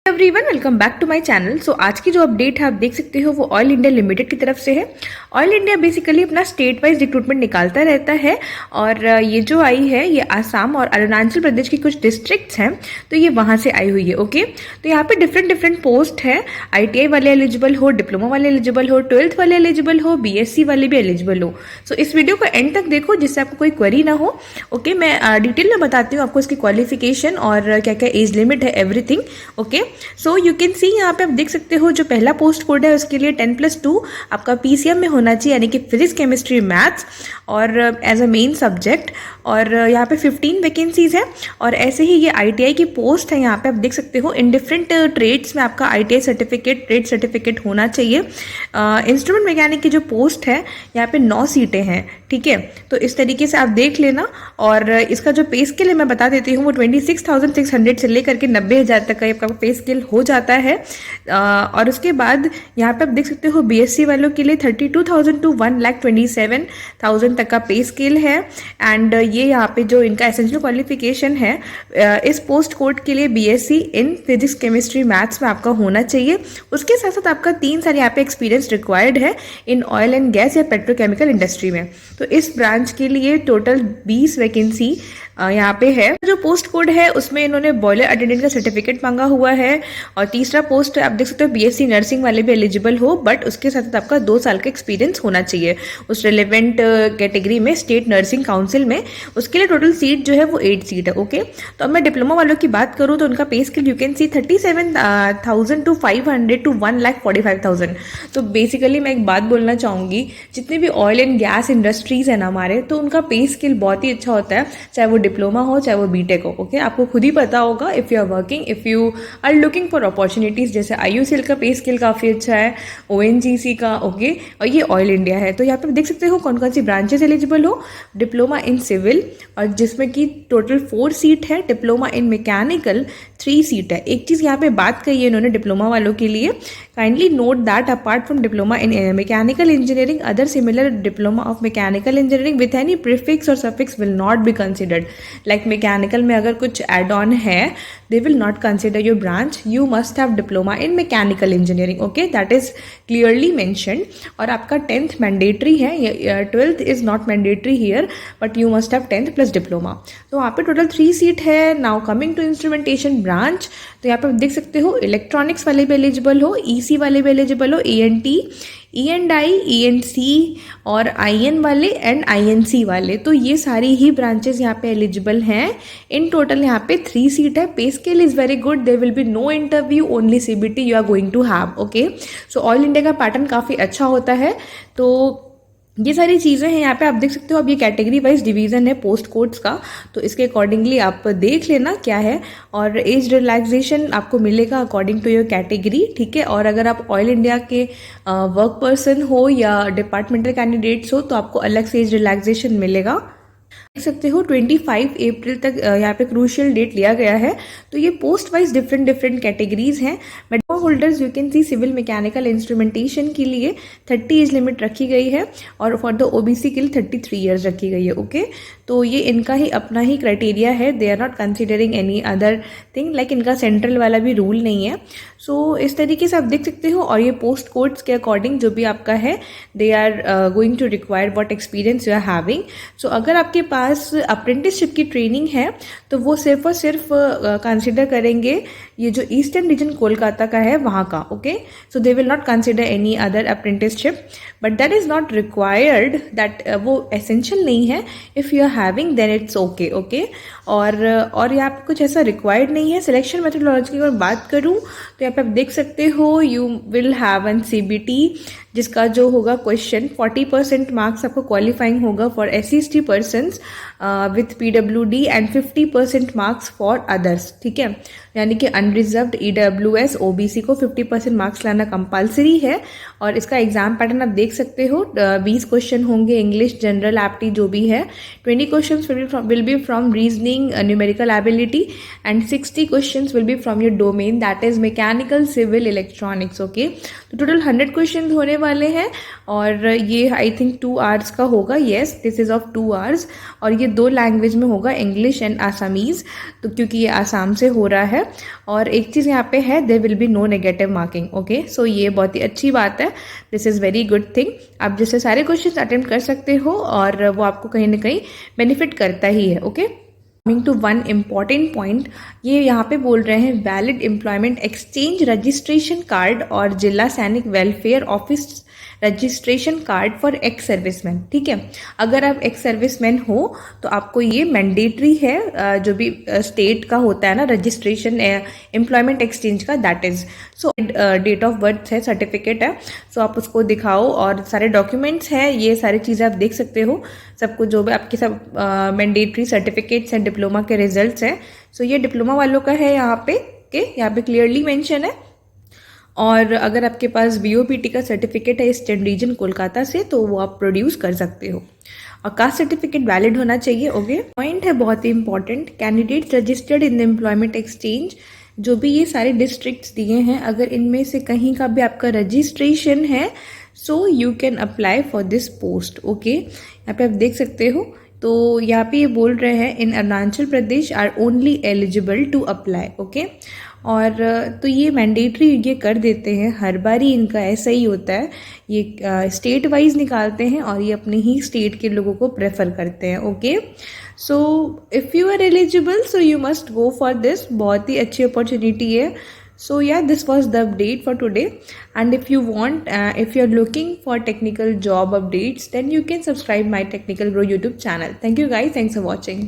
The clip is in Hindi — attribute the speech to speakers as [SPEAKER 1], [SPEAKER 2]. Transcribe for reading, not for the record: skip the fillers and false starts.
[SPEAKER 1] Everyone welcome back to my channel. So आज की जो अपडेट है आप देख सकते हो वो ऑयल इंडिया लिमिटेड की तरफ से है। ऑयल इंडिया बेसिकली अपना स्टेट वाइज रिक्रूटमेंट निकालता रहता है और ये जो आई है ये आसाम और अरुणाचल प्रदेश की कुछ डिस्ट्रिक्ट्स हैं तो ये वहाँ से आई हुई है। ओके, तो यहाँ पे डिफरेंट पोस्ट है। ITI वाले एलिजिबल हो, डिप्लोमा वाले एलिजिबल हो, 12th वाले एलिजिबल हो, BSc वाले भी एलिजिबल हो। सो इस वीडियो को एंड तक देखो जिससे आपको कोई क्वेरी ना हो। ओके, मैं डिटेल में बताती हूँ आपको इसकी क्वालिफिकेशन और क्या क्या एज लिमिट है, everything. Okay, so you can सी यहाँ पे आप देख सकते हो जो पहला पोस्ट कोड है उसके लिए 10+2 आपका PCM में होना चाहिए, यानी कि फिजिक्स केमिस्ट्री मैथ्स और एज अ मेन सब्जेक्ट। और यहाँ पे 15 वैकेंसीज है और ऐसे ही ये ITI की पोस्ट है। यहाँ पे आप देख सकते हो इन डिफरेंट ट्रेड्स में आपका ITI सर्टिफिकेट, ट्रेड सर्टिफिकेट होना चाहिए। इंस्ट्रूमेंट मैकेनिक की जो पोस्ट है यहाँ पे 9 सीटें हैं। ठीक है, तो इस तरीके से आप देख लेना। और इसका जो पे स्केल है मैं बता देती हूँ, वो 26,600 से लेकर के 90,000 तक का आपका पे स्केल हो जाता है। और उसके बाद यहाँ पे आप देख सकते हो BSc वालों के लिए 32,000 to 1,27,000 तक का पे स्केल है। एंड ये यहाँ पे जो इनका एसेंशियल क्वालिफिकेशन है इस पोस्ट कोड के लिए BSc in physics chemistry maths में आपका होना चाहिए। उसके साथ साथ आपका 3 साल यहाँ पे एक्सपीरियंस रिक्वायर्ड है इन ऑयल एंड गैस या पेट्रोकेमिकल इंडस्ट्री में। तो इस ब्रांच के लिए टोटल 20 वैकेंसी यहाँ पे है। जो पोस्ट कोड है उसमें इन्होंने बॉयलर अटेंडेंट का सर्टिफिकेट मांगा हुआ है। और तीसरा पोस्ट आप देख सकते हो BSc नर्सिंग वाले भी एलिजिबल हो, बट उसके साथ साथ आपका 2 साल का एक्सपीरियंस होना चाहिए उस रिलेवेंट कैटेगरी में, स्टेट नर्सिंग काउंसिल में। उसके लिए टोटल सीट जो है वो 8 सीट है। ओके, तो अब मैं डिप्लोमा वालों की बात करूँ तो उनका पे scale you can C 37,000 to 500 to 1,45,000। तो बेसिकली मैं एक बात बोलना चाहूँगी, जितने भी ऑयल एंड गैस इंडस्ट्रीज है ना हमारे, तो उनका पे स्केल बहुत ही अच्छा होता है, चाहे वो डिप्लोमा हो चाहे वो बीटेक हो। ओके, आपको खुद ही पता होगा if you are working, if you are looking for opportunities. जैसे IUCL का पे स्केल काफ़ी अच्छा है, ONGC का। ओके, और ये ऑयल इंडिया है। तो यहाँ पे देख सकते हो कौन कौन सी ब्रांचेस एलिजिबल हो। डिप्लोमा इन सिविल और जिसमें कि टोटल 4 सीट है, डिप्लोमा इन मैकेनिकल 3 सीट है। एक चीज़ यहाँ पे बात कही है इन्होंने डिप्लोमा वालों के लिए, kindly note that apart from diploma in mechanical engineering other similar diploma of mechanical engineering with any prefix और suffix will not be considered. Like mechanical में अगर कुछ एड ऑन है, they will not consider your branch. You must have diploma in mechanical engineering. Okay, that is clearly mentioned. और आपका 10th mandatory है, 12th is not mandatory here, but you must have 10th plus diploma. तो यहाँ पे टोटल 3 सीट है। Now coming to instrumentation branch, तो यहाँ पे देख सकते हो इलेक्ट्रॉनिक्स वाले भी एलिजिबल हो, EC वाले भी एलिजिबल हो, ENT, E&I, ENC और IN वाले एंड INC वाले। तो ये सारी ही ब्रांचेस यहाँ पे एलिजिबल हैं। इन टोटल यहाँ पे 3 सीट है। Pay scale is very good, there will be no interview, only CBT you are going to have. Okay, so all India का पैटर्न काफ़ी अच्छा होता है। तो ये सारी चीज़ें हैं यहाँ पे आप देख सकते हो। अब ये कैटेगरी वाइज डिवीजन है पोस्ट कोड्स का, तो इसके अकॉर्डिंगली आप देख लेना क्या है। और एज रिलैक्सेशन आपको मिलेगा अकॉर्डिंग टू योर कैटेगरी। ठीक है, और अगर आप ऑयल इंडिया के वर्क पर्सन हो या डिपार्टमेंटल कैंडिडेट्स हो तो आपको अलग से एज रिलैक्सेशन मिलेगा। देख सकते हो 25 अप्रैल तक यहाँ पे क्रूशियल डेट लिया गया है। तो ये पोस्ट वाइज डिफरेंट कैटेगरीज हैं। Diploma holders you can see civil mechanical instrumentation के लिए 30 एज लिमिट रखी गई है और फॉर द OBC के लिए 33 ईयर्स रखी गई है। ओके, तो ये इनका ही अपना ही क्राइटेरिया है, they are not considering any other thing, like इनका सेंट्रल वाला भी रूल नहीं है। सो इस तरीके से आप देख सकते हो। और ये पोस्ट कोड्स के अकॉर्डिंग जो भी आपका है, they are going to require what experience you are having. So अगर आपके पास अप्रेंटिसशिप की ट्रेनिंग है तो वो सिर्फ और सिर्फ कंसिडर करेंगे ये जो ईस्टर्न रीजन कोलकाता का है वहाँ का। Okay, so they will not consider any other apprenticeship, but that is not required, that वो एसेंशियल नहीं है। If you are having then it's okay. Okay, और यहाँ पे कुछ ऐसा रिक्वायर्ड नहीं है। सिलेक्शन मेथोडोलॉजी की अगर बात करूँ तो यहाँ पे आप देख सकते हो you will have an CBT जिसका जो होगा क्वेश्चन 40% मार्क्स आपको क्वालिफाइंग होगा for SC/ST persons with PWD and 50% marks for others. ठीक है, यानी कि अनरिजर्व्ड EWS OBC को 50% मार्क्स लाना कंपलसरी है। और इसका एग्जाम पैटर्न आप देख सकते हो, 20 क्वेश्चन होंगे इंग्लिश जनरल एप्टी जो भी है, 20 question will be from reasoning numerical ability and 6 60 questions will be from your domain, that is mechanical civil electronics. Okay, तो टोटल 100 क्वेश्चन होने वाले हैं और ये आई थिंक 2 आवर्स का होगा। Yes, this is of 2 hours और ये 2 लैंग्वेज में होगा, इंग्लिश एंड आसामीज़, तो क्योंकि ये आसाम से हो रहा है। और एक चीज़ यहाँ पे है, there will be no negative marking. Okay, so ये बहुत ही अच्छी बात है, this is very good thing. आप जैसे सारे क्वेश्चन अटेम्प्ट कर सकते हो और वो आपको कहीं ना कहीं बेनिफिट करता ही है। Okay, coming to one important point, ये यहाँ पे बोल रहे हैं valid employment exchange registration card और जिला सैनिक welfare office registration card for ex serviceman. ठीक है, अगर आप एक्स सर्विसमैन हो तो आपको ये मैंडेटरी है, जो भी स्टेट का होता है ना रजिस्ट्रेशन एम्प्लॉयमेंट एक्सचेंज का, that is so date of birth है, सर्टिफिकेट है, सो आप उसको दिखाओ और सारे डॉक्यूमेंट्स हैं, ये सारी चीज़ें आप देख सकते हो। सबको जो भी आपके सब मैंडेटरी सर्टिफिकेट्स हैं, डिप्लोमा के रिजल्ट्स हैं, सो ये डिप्लोमा वालों का है यहाँ पे, यहाँ पे क्लियरली मेंशन है। और अगर आपके पास BOPT का सर्टिफिकेट है ईस्टर्न रीजन कोलकाता से, तो वो आप प्रोड्यूस कर सकते हो और कास्ट सर्टिफिकेट वैलिड होना चाहिए। ओके, पॉइंट है बहुत ही important, candidates registered in the employment exchange, जो भी ये सारे डिस्ट्रिक्ट्स दिए हैं, अगर इनमें से कहीं का भी आपका रजिस्ट्रेशन है, so you can apply for this post. Okay, यहाँ पे आप देख सकते हो, तो यहाँ पे ये बोल रहे हैं in Arunachal Pradesh are only eligible to apply. Okay, और तो ये मैंडेटरी ये कर देते हैं, हर बार ही इनका ऐसा ही होता है, ये स्टेट वाइज निकालते हैं और ये अपने ही स्टेट के लोगों को प्रेफर करते हैं। Okay, so if you are eligible so you must go for this, बहुत ही अच्छी अपॉर्चुनिटी है। So yeah, this was the update for today, and if you want, if you're looking for technical job updates, then you can subscribe my Technical Grow YouTube channel. Thank you guys, thanks for watching.